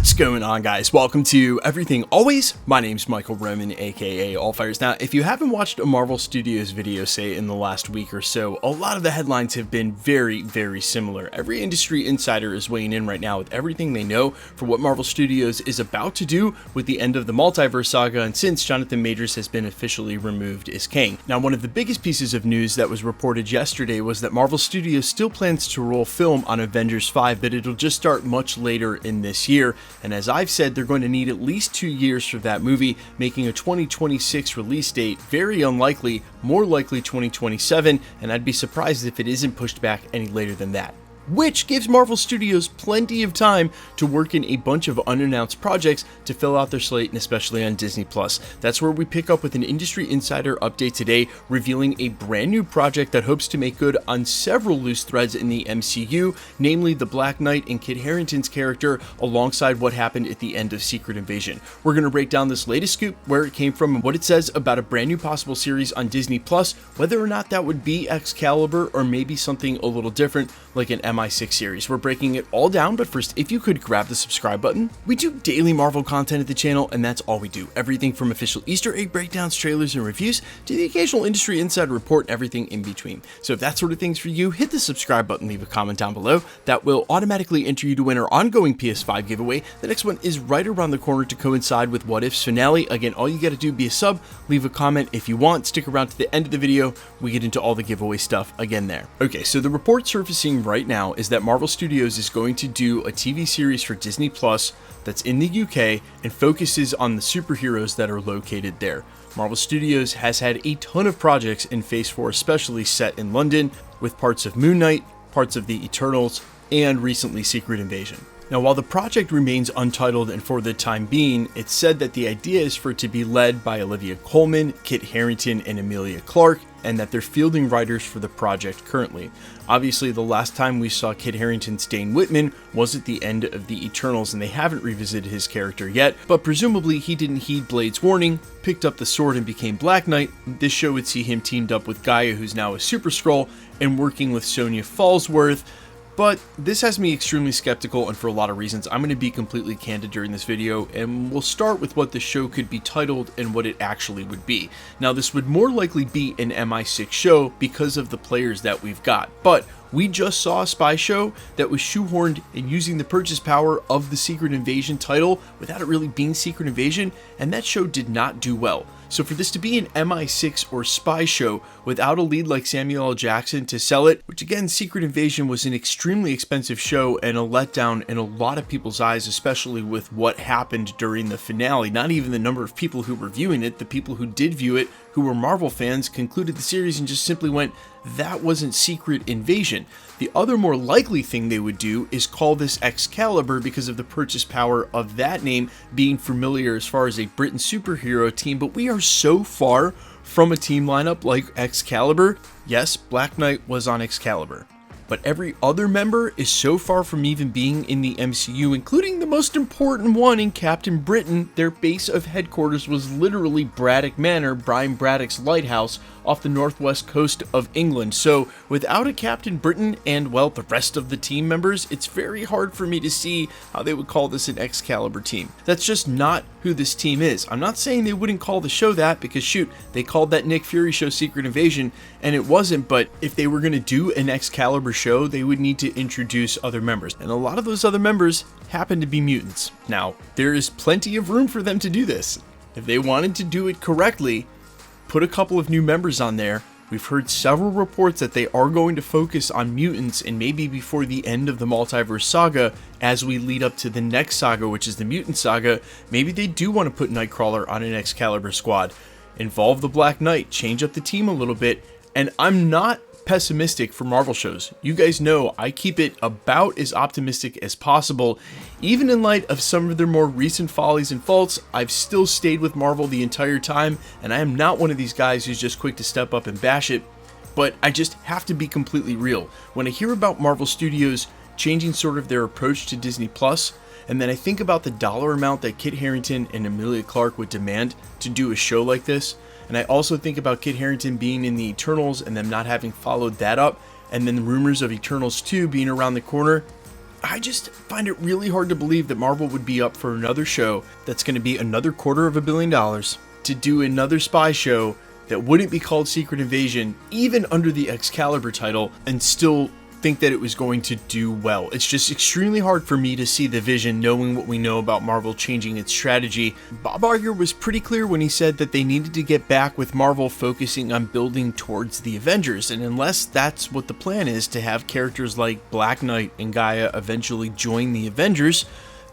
What's going on, guys? Welcome to Everything Always. My name's Michael Roman, aka Allfires. Now, if you haven't watched a Marvel Studios video, say, in the last week or so, a lot of the headlines have been very similar. Every industry insider is weighing in right now with everything they know for what Marvel Studios is about to do with the end of the Multiverse saga, and since Jonathan Majors has been officially removed as Kang. Now, one of the biggest pieces of news that was reported yesterday was that Marvel Studios still plans to roll film on Avengers 5, but it'll just start much later in this year. And as I've said, they're going to need at least 2 years for that movie, making a 2026 release date very unlikely, more likely 2027, and I'd be surprised if it isn't pushed back any later than that. Which gives Marvel Studios plenty of time to work in a bunch of unannounced projects to fill out their slate, and especially on Disney+. That's where we pick up with an industry insider update today, revealing a brand new project that hopes to make good on several loose threads in the MCU, namely the Black Knight and Kit Harington's character, alongside what happened at the end of Secret Invasion. We're going to break down this latest scoop, where it came from, and what it says about a brand new possible series on Disney+, whether or not that would be EXCALIBUR or maybe something a little different, like an MI6 series. We're breaking it all down, but first, if you could grab the subscribe button. We do daily Marvel content at the channel, and that's all we do. Everything from official Easter egg breakdowns, trailers, and reviews, to the occasional industry insider report, and everything in between. So if that sort of thing's for you, hit the subscribe button, leave a comment down below. That will automatically enter you to win our ongoing PS5 giveaway. The next one is right around the corner to coincide with What If's finale. Again, all you gotta do, be a sub, leave a comment if you want, stick around to the end of the video. We get into all the giveaway stuff again there. Okay, so the report surfacing right now is that Marvel Studios is going to do a TV series for Disney Plus that's in the UK and focuses on the superheroes that are located there. Marvel Studios has had a ton of projects in Phase 4, especially set in London, with parts of Moon Knight, parts of the Eternals, and recently Secret Invasion. Now, while the project remains untitled and for the time being, it's said that the idea is for it to be led by Olivia Colman, Kit Harington, and Emilia Clarke, and that they're fielding writers for the project currently. Obviously, the last time we saw Kit Harington's Dane Whitman was at the end of the Eternals, and they haven't revisited his character yet, but presumably he didn't heed Blade's warning, picked up the sword, and became Black Knight. This show would see him teamed up with Gaia, who's now a Super Skrull, and working with Sonya Falsworth. But this has me extremely skeptical, and for a lot of reasons. I'm going to be completely candid during this video, and we'll start with what the show could be titled and what it actually would be. Now, this would more likely be an MI6 show because of the players that we've got, but we just saw a spy show that was shoehorned in using the purchase power of the Secret Invasion title without it really being Secret Invasion, and that show did not do well. So for this to be an MI6 or spy show without a lead like Samuel L. Jackson to sell it, which again, Secret Invasion was an extremely expensive show and a letdown in a lot of people's eyes, especially with what happened during the finale. Not even the number of people who were viewing it, the people who did view it, who were Marvel fans, concluded the series and just simply went, that wasn't Secret Invasion. The other more likely thing they would do is call this Excalibur because of the purchase power of that name being familiar as far as a Britain superhero team, but we are so far from a team lineup like Excalibur. Yes, Black Knight was on Excalibur, but every other member is so far from even being in the MCU, including the most important one in Captain Britain. Their base of headquarters was literally Braddock Manor, Brian Braddock's lighthouse off the northwest coast of England. So without a Captain Britain and, well, the rest of the team members, it's very hard for me to see how they would call this an Excalibur team. That's just not who this team is. I'm not saying they wouldn't call the show that, because shoot, they called that Nick Fury show Secret Invasion and it wasn't, but if they were going to do an Excalibur show, they would need to introduce other members, and a lot of those other members happen to be mutants. Now, there is plenty of room for them to do this. If they wanted to do it correctly, put a couple of new members on there. We've heard several reports that they are going to focus on mutants, and maybe before the end of the Multiverse saga, as we lead up to the next saga, which is the Mutant Saga, maybe they do want to put Nightcrawler on an Excalibur squad, involve the Black Knight, change up the team a little bit. And I'm not pessimistic for Marvel shows. You guys know I keep it about as optimistic as possible. Even in light of some of their more recent follies and faults, I've still stayed with Marvel the entire time, and I am not one of these guys who's just quick to step up and bash it, but I just have to be completely real. When I hear about Marvel Studios changing sort of their approach to Disney Plus, and then I think about the dollar amount that Kit Harington and Emilia Clarke would demand to do a show like this, and I also think about Kit Harington being in the Eternals and them not having followed that up, and then the rumors of Eternals 2 being around the corner, I just find it really hard to believe that Marvel would be up for another show that's going to be another $250 million to do another spy show that wouldn't be called Secret Invasion, even under the Excalibur title, and still think that it was going to do well. It's just extremely hard for me to see the vision, knowing what we know about Marvel changing its strategy. Bob Iger was pretty clear when he said that they needed to get back with Marvel focusing on building towards the Avengers, and unless that's what the plan is, to have characters like Black Knight and Gaia eventually join the Avengers,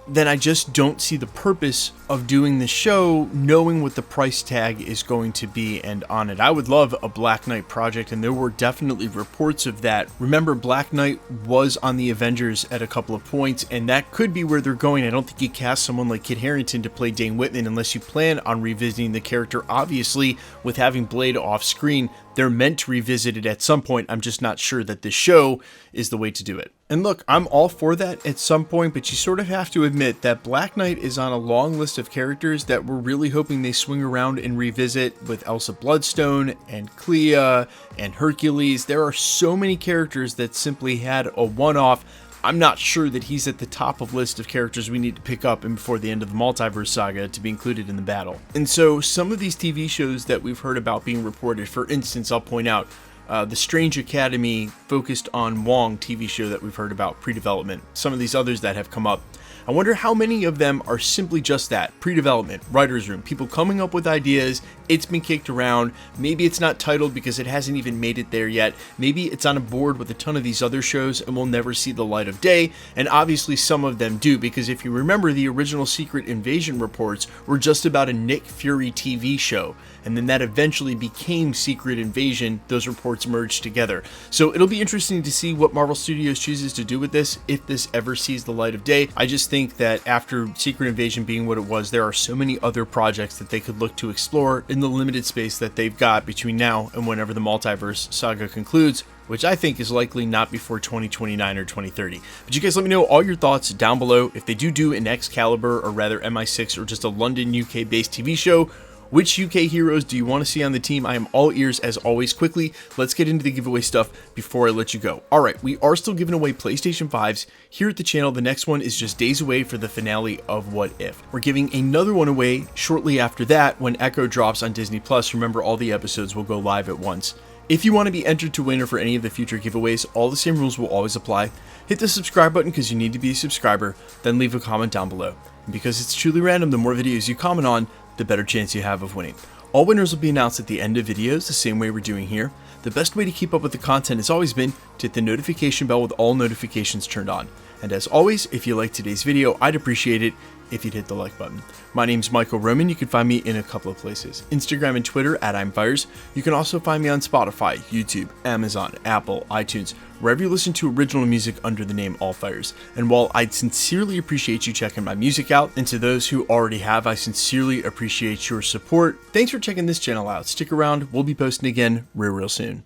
then I just don't see the purpose of doing the show, knowing what the price tag is going to be and on it. I would love a Black Knight project, and there were definitely reports of that. Remember, Black Knight was on the Avengers at a couple of points, and that could be where they're going. I don't think you cast someone like Kit Harington to play Dane Whitman unless you plan on revisiting the character. Obviously, with having Blade off screen, they're meant to revisit it at some point. I'm just not sure that this show is the way to do it. And look, I'm all for that at some point, but you sort of have to admit that Black Knight is on a long list of characters that we're really hoping they swing around and revisit, with Elsa Bloodstone and Clea and Hercules. There are so many characters that simply had a one-off. I'm not sure that he's at the top of list of characters we need to pick up and before the end of the Multiverse saga to be included in the battle. And so some of these TV shows that we've heard about being reported, for instance, I'll point out the Strange Academy focused on Wong TV show that we've heard about, pre-development. Some of these others that have come up, I wonder how many of them are simply just that, pre-development, writer's room, people coming up with ideas. It's been kicked around. Maybe it's not titled because it hasn't even made it there yet. Maybe it's on a board with a ton of these other shows and will never see the light of day. And obviously some of them do, because if you remember, the original Secret Invasion reports were just about a Nick Fury TV show. And then that eventually became Secret Invasion. Those reports merged together. So it'll be interesting to see what Marvel Studios chooses to do with this, if this ever sees the light of day. I just think that after Secret Invasion being what it was, there are so many other projects that they could look to explore in the limited space that they've got between now and whenever the Multiverse saga concludes, which I think is likely not before 2029 or 2030. But you guys let me know all your thoughts down below. If they do an Excalibur, or rather MI6, or just a London, UK based TV show, which UK heroes do you want to see on the team? I am all ears as always. Quickly, let's get into the giveaway stuff before I let you go. All right, we are still giving away PlayStation 5s here at the channel. The next one is just days away for the finale of What If. We're giving another one away shortly after that when Echo drops on Disney+. Remember, all the episodes will go live at once. If you want to be entered to win or for any of the future giveaways, all the same rules will always apply. Hit the subscribe button because you need to be a subscriber, then leave a comment down below. And because it's truly random, the more videos you comment on, the better chance you have of winning. All winners will be announced at the end of videos, the same way we're doing here. The best way to keep up with the content has always been to hit the notification bell with all notifications turned on. And as always, if you liked today's video, I'd appreciate it if you'd hit the like button. My name's Michael Roman. You can find me in a couple of places: Instagram and Twitter at I'mFires. You can also find me on Spotify, YouTube, Amazon, Apple, iTunes, wherever you listen to original music under the name All Fires. And while I'd sincerely appreciate you checking my music out, and to those who already have, I sincerely appreciate your support. Thanks for checking this channel out. Stick around. We'll be posting again real soon.